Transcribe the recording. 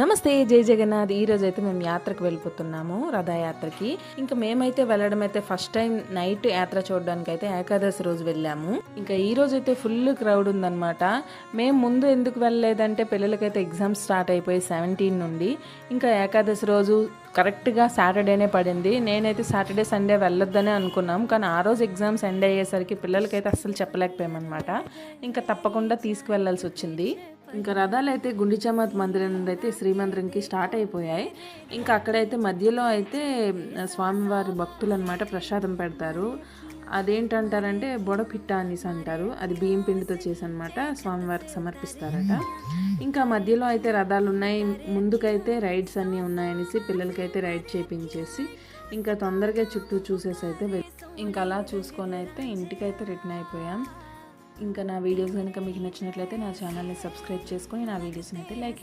నమస్తే జై జగన్నాథ్. ఈ రోజు అయితే మేము యాత్రకు వెళ్ళిపోతున్నాము, రథయాత్రకి. ఇంకా మేమైతే వెళ్ళడం అయితే ఫస్ట్ టైం నైట్ యాత్ర చూడడానికి అయితే ఏకాదశి రోజు వెళ్ళాము. ఇంకా ఈ రోజు అయితే ఫుల్ క్రౌడ్ ఉందన్నమాట. మేము ముందు ఎందుకు వెళ్ళలేదంటే పిల్లలకైతే ఎగ్జామ్స్ స్టార్ట్ అయిపోయి 17 నుండి. ఇంకా ఏకాదశి రోజు కరెక్ట్గా సాటర్డేనే పడింది. నేనైతే సాటర్డే సండే వెళ్ళొద్దనే అనుకున్నాం, కానీ ఆ రోజు ఎగ్జామ్స్ ఎండ్ అయ్యేసరికి పిల్లలకైతే అస్సలు చెప్పలేకపోయామన్నమాట. ఇంకా తప్పకుండా తీసుకువెళ్ళాల్సి వచ్చింది. ఇంకా రథాలు అయితే గుండిచామాత్ మందిరం నుండి అయితే శ్రీమందిరంకి స్టార్ట్ అయిపోయాయి. ఇంకా అక్కడైతే మధ్యలో అయితే స్వామివారి భక్తులు అనమాట ప్రసాదం పెడతారు. అదేంటంటారంటే బొడపిట్ట అనేసి అంటారు. అది బియ్యం పిండితో చేసి అనమాట స్వామివారికి సమర్పిస్తారట. ఇంకా మధ్యలో అయితే రథాలు ఉన్నాయి, ముందుకైతే రైడ్స్ అన్నీ ఉన్నాయనేసి పిల్లలకైతే రైడ్ చేయించేసి ఇంకా తొందరగా చుట్టూ చూసేసి అయితే ఇంకా అలా చూసుకొని అయితే ఇంటికైతే రిటర్న్ అయిపోయాం. ఇంకా నా వీడియోస్ కనుక మీకు నచ్చినట్లయితే నా ఛానల్ని సబ్స్క్రైబ్ చేసుకొని నా వీడియోస్ని అయితే లైక్